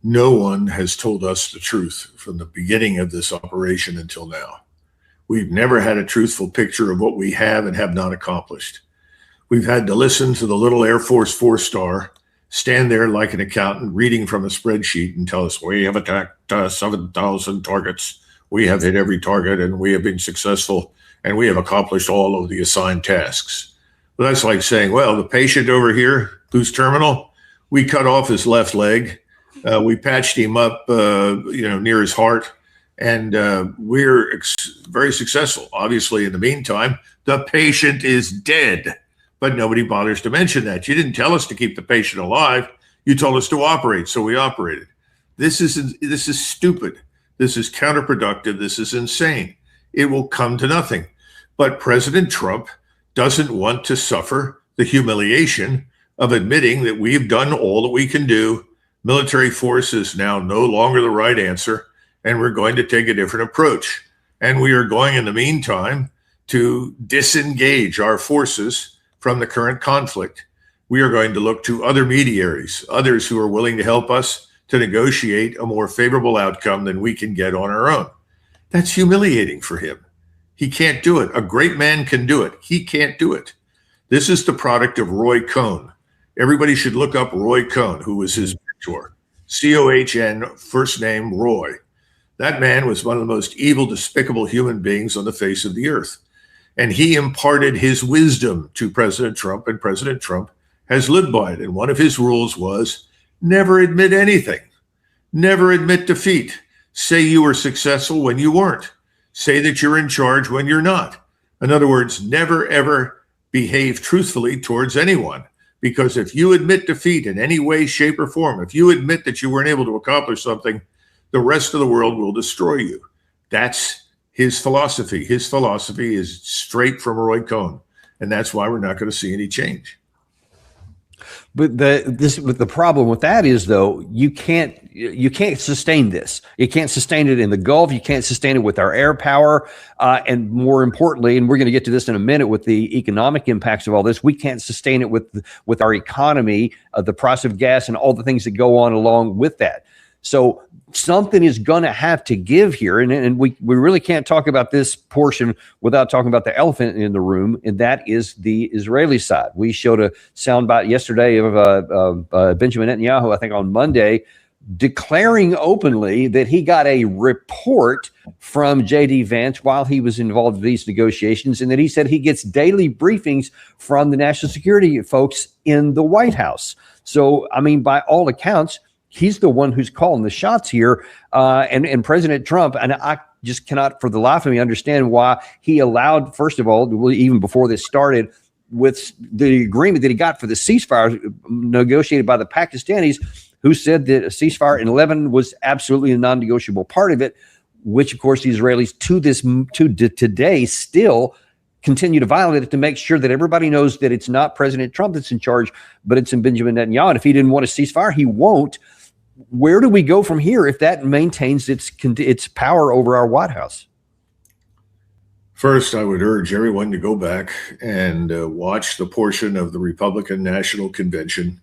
No one has told us the truth from the beginning of this operation until now. We've never had a truthful picture of what we have and have not accomplished. We've had to listen to the little Air Force four-star stand there like an accountant reading from a spreadsheet and tell us, we have attacked 7,000 targets. We have hit every target and we have been successful and we have accomplished all of the assigned tasks. Well, that's like saying, well, the patient over here who's terminal, we cut off his left leg. We patched him up, near his heart, and we're very successful. Obviously, in the meantime, the patient is dead, but nobody bothers to mention that. You didn't tell us to keep the patient alive. You told us to operate, so we operated. This is stupid. This is counterproductive. This is insane. It will come to nothing. But President Trump doesn't want to suffer the humiliation of admitting that we've done all that we can do. Military force is now no longer the right answer, and we're going to take a different approach. And we are going, in the meantime, to disengage our forces from the current conflict. We are going to look to other mediaries, others who are willing to help us to negotiate a more favorable outcome than we can get on our own. That's humiliating for him. He can't do it. A great man can do it. He can't do it. This is the product of Roy Cohn. Everybody should look up Roy Cohn, who was his mentor. C-O-H-N, first name Roy. That man was one of the most evil, despicable human beings on the face of the earth. And he imparted his wisdom to President Trump, and President Trump has lived by it. And one of his rules was never admit anything. Never admit defeat. Say you were successful when you weren't. Say that you're in charge when you're not. In other words, never, ever behave truthfully towards anyone. Because if you admit defeat in any way, shape, or form, if you admit that you weren't able to accomplish something, the rest of the world will destroy you. That's his philosophy. His philosophy is straight from Roy Cohn. And that's why we're not going to see any change. But the problem with that is, though, you can't sustain this. You can't sustain it in the Gulf. You can't sustain it with our air power. And more importantly, and we're going to get to this in a minute with the economic impacts of all this, we can't sustain it with our economy, the price of gas and all the things that go on along with that. So something is going to have to give here. And we really can't talk about this portion without talking about the elephant in the room, and that is the Israeli side. We showed a soundbite yesterday of Benjamin Netanyahu, I think on Monday, declaring openly that he got a report from J.D. Vance while he was involved in these negotiations, and that he said he gets daily briefings from the national security folks in the White House. So, I mean, by all accounts, he's the one who's calling the shots here. And President Trump, and I just cannot for the life of me understand why he allowed, first of all, even before this started, with the agreement that he got for the ceasefire negotiated by the Pakistanis, who said that a ceasefire in Lebanon was absolutely a non-negotiable part of it, which, of course, the Israelis to today still continue to violate it to make sure that everybody knows that it's not President Trump that's in charge, but it's in Benjamin Netanyahu. And if he didn't want a ceasefire, he won't. Where do we go from here if that maintains its power over our White House? First, I would urge everyone to go back and watch the portion of the Republican National Convention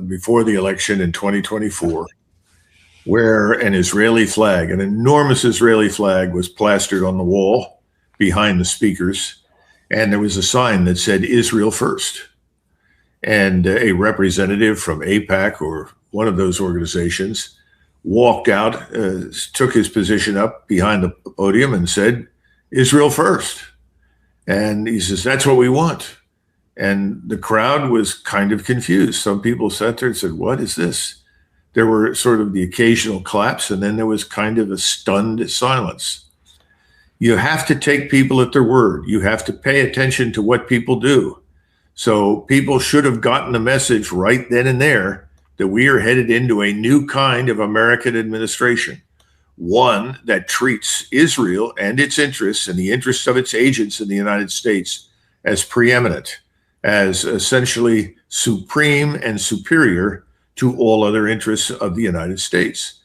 before the election in 2024, where an Israeli flag, an enormous Israeli flag, was plastered on the wall behind the speakers, and there was a sign that said Israel first. And a representative from AIPAC or one of those organizations walked out, took his position up behind the podium and said, Israel first. And he says, that's what we want. And the crowd was kind of confused. Some people sat there and said, what is this? There were sort of the occasional claps, and then there was kind of a stunned silence. You have to take people at their word. You have to pay attention to what people do. So people should have gotten the message right then and there that we are headed into a new kind of American administration, one that treats Israel and its interests and the interests of its agents in the United States as preeminent, as essentially supreme and superior to all other interests of the United States.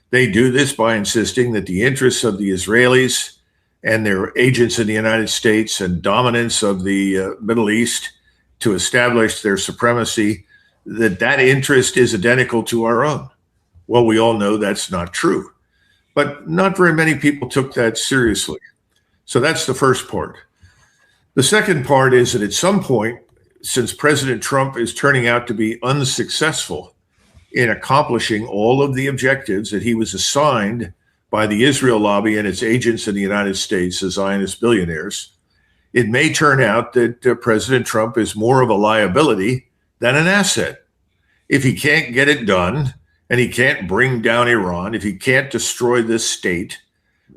They do this by insisting that the interests of the Israelis and their agents in the United States and dominance of the Middle East to establish their supremacy, that interest is identical to our own. Well, we all know that's not true, but not very many people took that seriously. So that's the first part. The second part is that at some point, since President Trump is turning out to be unsuccessful in accomplishing all of the objectives that he was assigned by the Israel lobby and its agents in the United States, the Zionist billionaires, it may turn out that President Trump is more of a liability than an asset. If he can't get it done and he can't bring down Iran, if he can't destroy this state,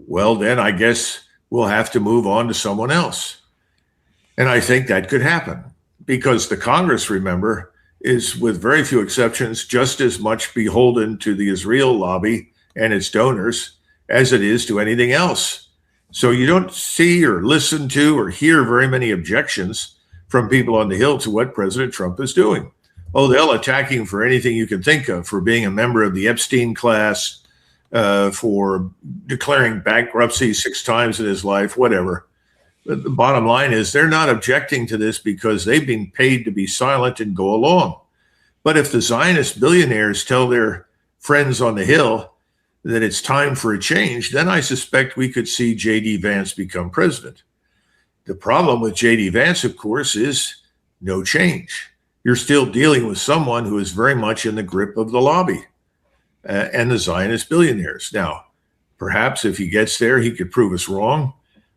well, then I guess we'll have to move on to someone else. And I think that could happen because the Congress, remember, is, with very few exceptions, just as much beholden to the Israel lobby and its donors as it is to anything else. So you don't see or listen to or hear very many objections from people on the Hill to what President Trump is doing. Oh, they'll attack him for anything you can think of, for being a member of the Epstein class, for declaring bankruptcy 6 times in his life, whatever. But the bottom line is they're not objecting to this because they've been paid to be silent and go along. But if the Zionist billionaires tell their friends on the Hill that it's time for a change, then I suspect we could see J.D. Vance become president. The problem with J.D. Vance, of course, is no change. You're still dealing with someone who is very much in the grip of the lobby and the Zionist billionaires. Now, perhaps if he gets there, he could prove us wrong,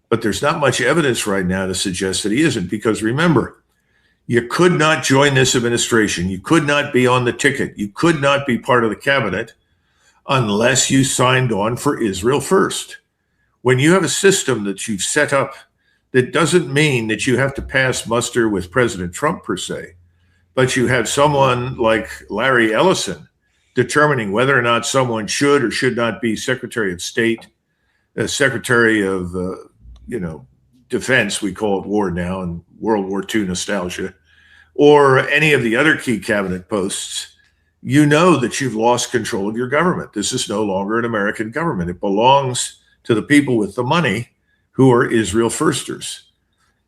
but there's not much evidence right now to suggest that he isn't, because remember, you could not join this administration. You could not be on the ticket. You could not be part of the cabinet unless you signed on for Israel first. When you have a system that you've set up, that doesn't mean that you have to pass muster with President Trump per se, but you have someone like Larry Ellison determining whether or not someone should or should not be Secretary of State, Secretary of, Defense, we call it war now, and World War II nostalgia, or any of the other key cabinet posts. You know that you've lost control of your government. This is no longer an American government. It belongs to the people with the money who are Israel firsters.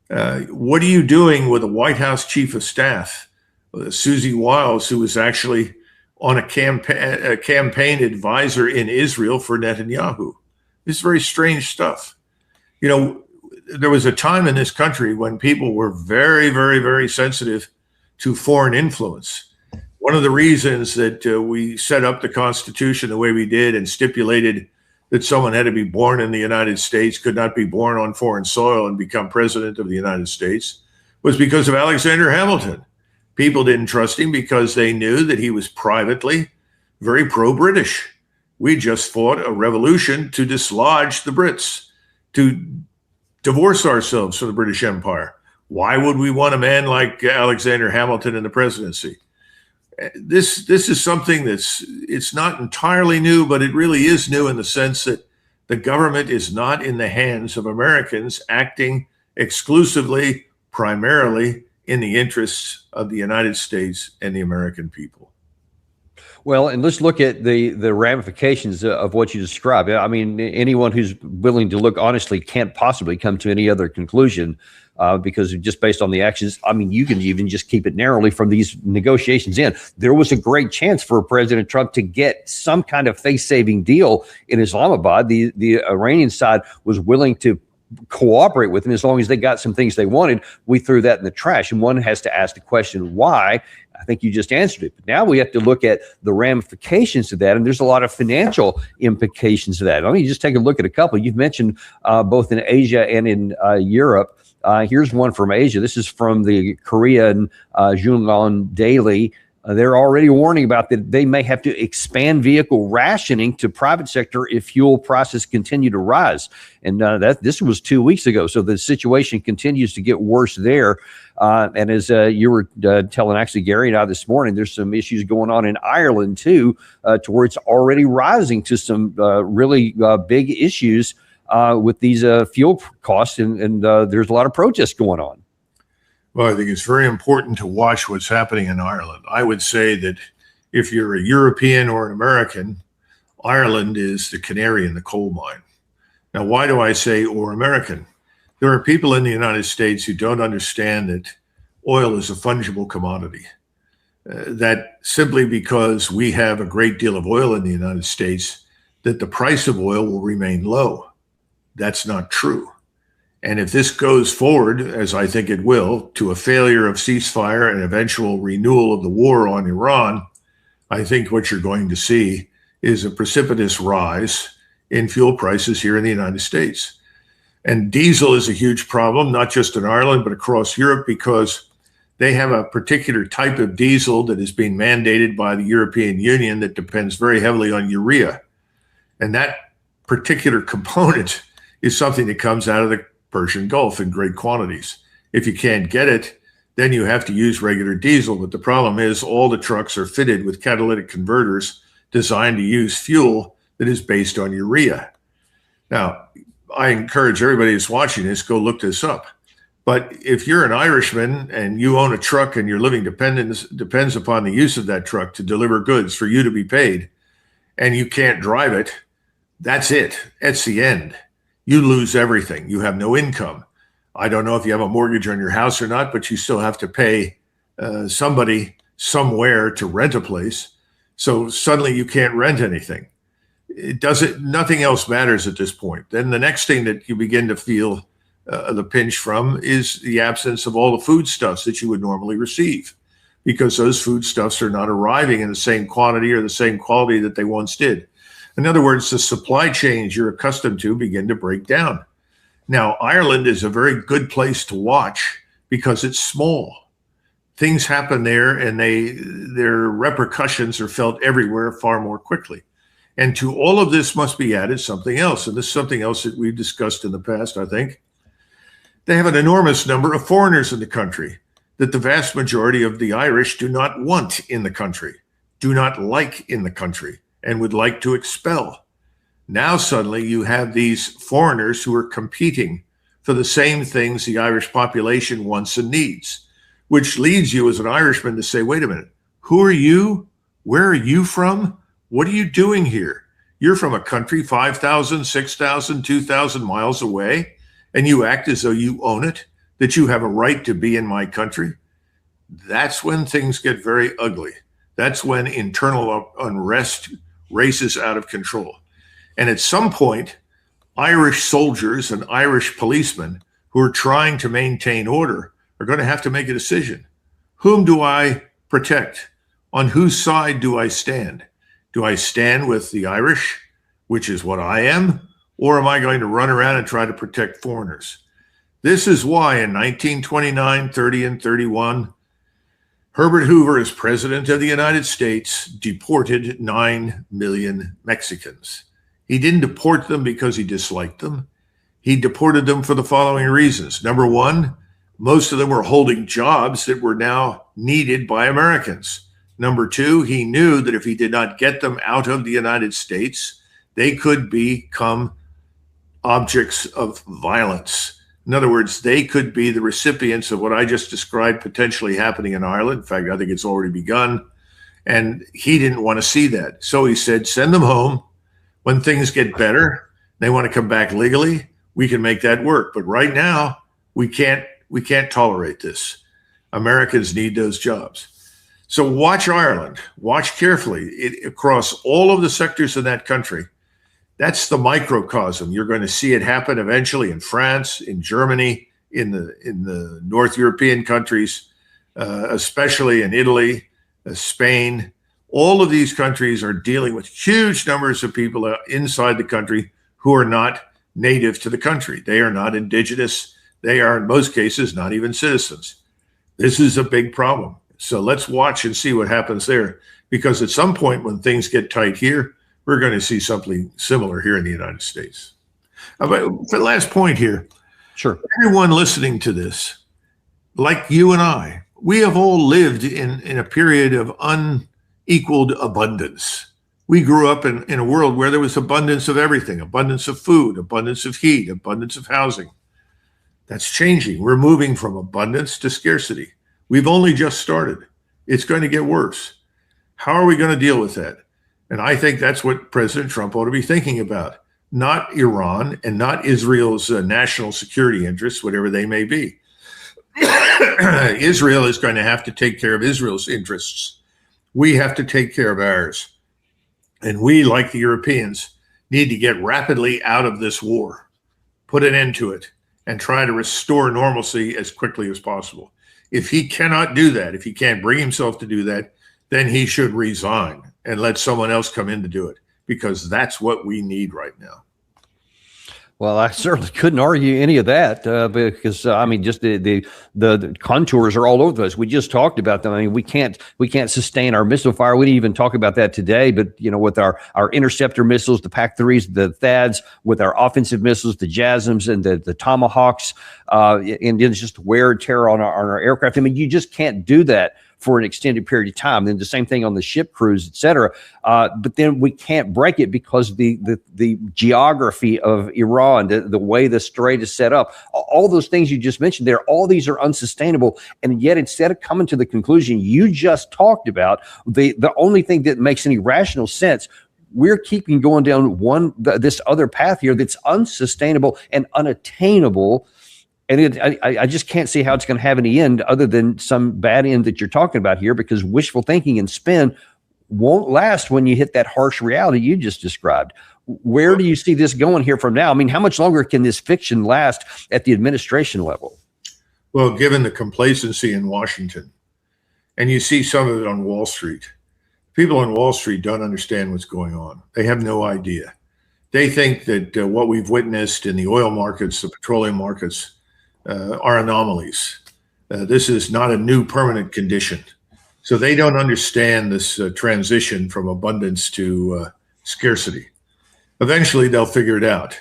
What are you doing with a White House chief of staff, Susie Wiles, who was actually on a campaign advisor in Israel for Netanyahu? This is very strange stuff. There was a time in this country when people were very, very, very sensitive to foreign influence. One of the reasons that we set up the Constitution the way we did and stipulated that someone had to be born in the United States, could not be born on foreign soil and become president of the United States, was because of Alexander Hamilton. People didn't trust him because they knew that he was privately very pro-British. We just fought a revolution to dislodge the Brits, to divorce ourselves from the British Empire. Why would we want a man like Alexander Hamilton in the presidency? This is something it's not entirely new, but it really is new in the sense that the government is not in the hands of Americans acting exclusively, primarily in the interests of the United States and the American people. Well, and let's look at the ramifications of what you described. I mean, anyone who's willing to look honestly can't possibly come to any other conclusion because just based on the actions. I mean, you can even just keep it narrowly from these negotiations in. There was a great chance for President Trump to get some kind of face-saving deal in Islamabad. The Iranian side was willing to cooperate with him as long as they got some things they wanted. We threw that in the trash. And one has to ask the question, why? I think you just answered it. But now we have to look at the ramifications of that. And there's a lot of financial implications of that. Let me just take a look at a couple. You've mentioned both in Asia and in Europe. Here's one from Asia. This is from the Korean Jungan Daily. They're already warning about that they may have to expand vehicle rationing to private sector if fuel prices continue to rise. And this was 2 weeks ago. So the situation continues to get worse there. And as you were telling actually Gary and I this morning, there's some issues going on in Ireland too, to where it's already rising to some really big issues with these fuel costs. And there's a lot of protests going on. Well, I think it's very important to watch what's happening in Ireland. I would say that if you're a European or an American, Ireland is the canary in the coal mine. Now, why do I say or American? There are people in the United States who don't understand that oil is a fungible commodity. that simply because we have a great deal of oil in the United States, that the price of oil will remain low. That's not true. And if this goes forward, as I think it will, to a failure of ceasefire and eventual renewal of the war on Iran, I think what you're going to see is a precipitous rise in fuel prices here in the United States. And diesel is a huge problem, not just in Ireland, but across Europe, because they have a particular type of diesel that is being mandated by the European Union that depends very heavily on urea. And that particular component is something that comes out of the Persian Gulf in great quantities. If you can't get it, then you have to use regular diesel. But the problem is all the trucks are fitted with catalytic converters designed to use fuel that is based on urea. Now, I encourage everybody who's watching this, go look this up. But if you're an Irishman and you own a truck and your living depends upon the use of that truck to deliver goods for you to be paid, and you can't drive it, that's it. It's the end. You lose everything. You have no income. I don't know if you have a mortgage on your house or not, but you still have to pay somebody somewhere to rent a place. So suddenly you can't rent anything. Nothing else matters at this point. Then the next thing that you begin to feel the pinch from is the absence of all the foodstuffs that you would normally receive, because those foodstuffs are not arriving in the same quantity or the same quality that they once did. In other words, the supply chains you're accustomed to begin to break down. Now, Ireland is a very good place to watch because it's small. Things happen there and their repercussions are felt everywhere far more quickly. And to all of this must be added something else. And this is something else that we've discussed in the past, I think. They have an enormous number of foreigners in the country that the vast majority of the Irish do not want in the country, do not like in the country, and would like to expel. Now suddenly you have these foreigners who are competing for the same things the Irish population wants and needs, which leads you as an Irishman to say, wait a minute, who are you? Where are you from? What are you doing here? You're from a country 5,000, 6,000, 2,000 miles away, and you act as though you own it, that you have a right to be in my country. That's when things get very ugly. That's when internal unrest races out of control. And at some point, Irish soldiers and Irish policemen who are trying to maintain order are going to have to make a decision. Whom do I protect? On whose side do I stand? Do I stand with the Irish, which is what I am, or am I going to run around and try to protect foreigners? This is why in 1929, 30, and 31, Herbert Hoover, as president of the United States, deported 9 million Mexicans. He didn't deport them because he disliked them. He deported them for the following reasons. Number one, most of them were holding jobs that were now needed by Americans. Number two, he knew that if he did not get them out of the United States, they could become objects of violence. In other words, they could be the recipients of what I just described potentially happening in Ireland. In fact, I think it's already begun. And he didn't want to see that. So he said, send them home. When things get better, they want to come back legally, we can make that work. But right now, we can't tolerate this. Americans need those jobs. So watch Ireland, watch carefully across all of the sectors of that country. That's the microcosm. You're going to see it happen eventually in France, in Germany, in the North European countries, especially in Italy, Spain. All of these countries are dealing with huge numbers of people inside the country who are not native to the country. They are not indigenous. They are, in most cases, not even citizens. This is a big problem. So let's watch and see what happens there, because at some point when things get tight here, we're going to see something similar here in the United States. For the last point here, sure. Everyone listening to this, like you and I, we have all lived in a period of unequaled abundance. We grew up in a world where there was abundance of everything, abundance of food, abundance of heat, abundance of housing. That's changing. We're moving from abundance to scarcity. We've only just started. It's going to get worse. How are we going to deal with that? And I think that's what President Trump ought to be thinking about, not Iran and not Israel's national security interests, whatever they may be. Israel is going to have to take care of Israel's interests. We have to take care of ours. And we, like the Europeans, need to get rapidly out of this war, put an end to it, and try to restore normalcy as quickly as possible. If he cannot do that, if he can't bring himself to do that, then he should resign and let someone else come in to do it, because that's what we need right now. Well, I certainly couldn't argue any of that because I mean, just the contours are all over the place. We just talked about them. I mean, we can't sustain our missile fire. We didn't even talk about that today. But you know, with our interceptor missiles, the PAC-3s, the THAADs, with our offensive missiles, the JASSMs and the Tomahawks, and it's just wear and tear on our aircraft. I mean, you just can't do that for an extended period of time. Then the same thing on the ship crews, et cetera. But then we can't break it because the geography of Iran, the way the strait is set up, all those things you just mentioned there, all these are unsustainable. And yet, instead of coming to the conclusion you just talked about, the only thing that makes any rational sense, we're keeping going down this other path here that's unsustainable and unattainable. And I just can't see how it's going to have any end other than some bad end that you're talking about here, because wishful thinking and spin won't last when you hit that harsh reality you just described. Where do you see this going here from now? I mean, how much longer can this fiction last at the administration level? Well, given the complacency in Washington, and you see some of it on Wall Street, people on Wall Street don't understand what's going on. They have no idea. They think that what we've witnessed in the oil markets, the petroleum markets, are anomalies. This is not a new permanent condition. So they don't understand this transition from abundance to scarcity. Eventually, they'll figure it out.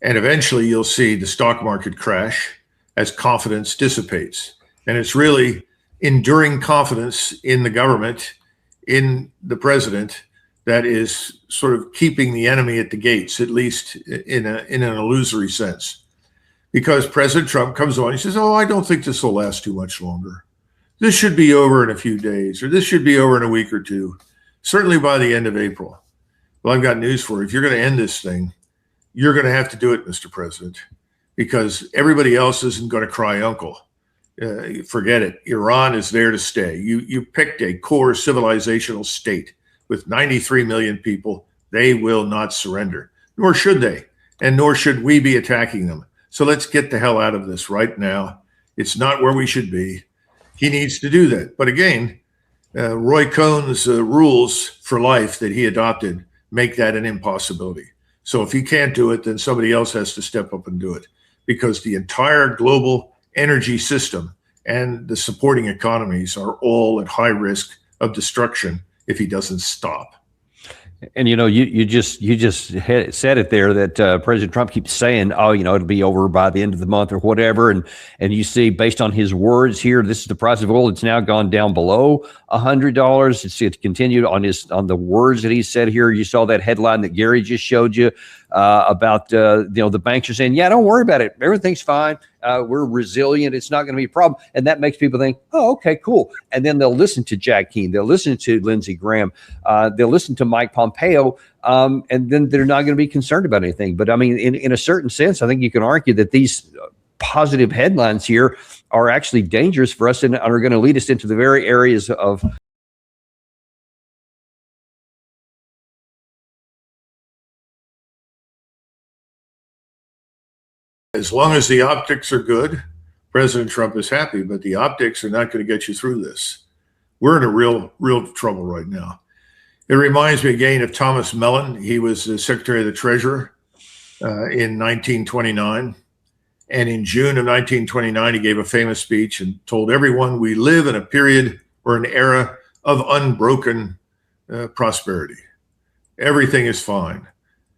And eventually, you'll see the stock market crash as confidence dissipates. And it's really enduring confidence in the government, in the president, that is sort of keeping the enemy at the gates, at least in an illusory sense. Because President Trump comes on, he says, oh, I don't think this will last too much longer. This should be over in a few days, or this should be over in a week or two, certainly by the end of April. Well, I've got news for you. If you're going to end this thing, you're going to have to do it, Mr. President, because everybody else isn't going to cry uncle. Forget it. Iran is there to stay. You picked a core civilizational state with 93 million people. They will not surrender, nor should they, and nor should we be attacking them. So let's get the hell out of this right now. It's not where we should be. He needs to do that. But again, Roy Cohn's rules for life that he adopted make that an impossibility. So if he can't do it, then somebody else has to step up and do it, because the entire global energy system and the supporting economies are all at high risk of destruction if he doesn't stop. And, you know, you just said it there that President Trump keeps saying, oh, you know, it'll be over by the end of the month or whatever. And you see, based on his words here, this is the price of oil. It's now gone down below $100. It's continued on the words that he said here. You saw that headline that Gary just showed you about, the banks are saying, yeah, don't worry about it. Everything's fine. We're resilient. It's not going to be a problem. And that makes people think, oh, okay, cool. And then they'll listen to Jack Keane. They'll listen to Lindsey Graham. They'll listen to Mike Pompeo. And then they're not going to be concerned about anything. But I mean, in a certain sense, I think you can argue that these positive headlines here are actually dangerous for us and are going to lead us into the very areas of as long as the optics are good, President Trump is happy, but the optics are not going to get you through this. We're in a real trouble right now. It reminds me again of Thomas Mellon. He was the Secretary of the Treasury in 1929. And in June of 1929, he gave a famous speech and told everyone we live in a period or an era of unbroken prosperity. Everything is fine.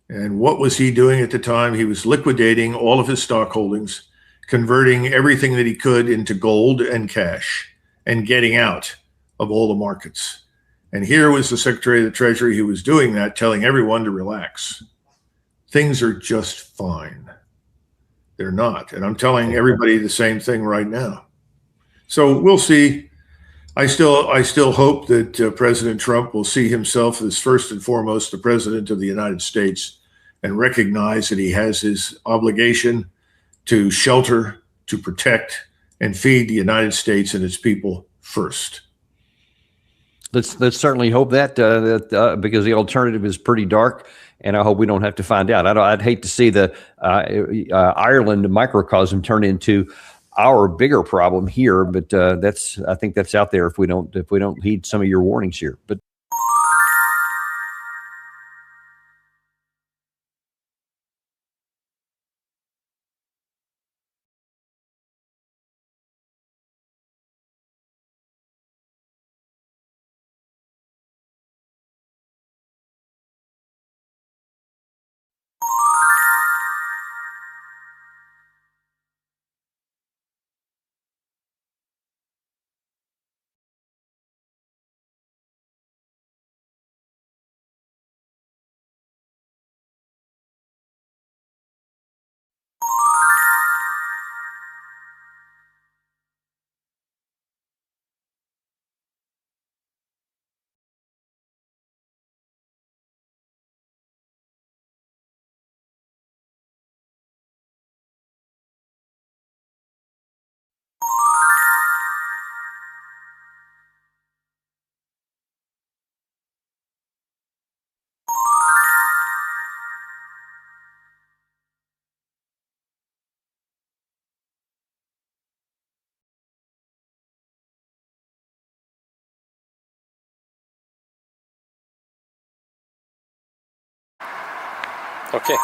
And what was he doing at the time? He was liquidating all of his stock holdings, converting everything that he could into gold and cash, and getting out of all the markets. And here was the Secretary of the Treasury who was doing that, telling everyone to relax. Things are just fine. They're not. And I'm telling everybody the same thing right now. So we'll see. I still hope that President Trump will see himself as first and foremost the president of the United States and recognize that he has his obligation to shelter, to protect, and feed the United States and its people first. Let's certainly hope that because the alternative is pretty dark, and I hope we don't have to find out. I'd hate to see the Ireland microcosm turn into our bigger problem here, but I think that's out there if we don't heed some of your warnings here. But Okay.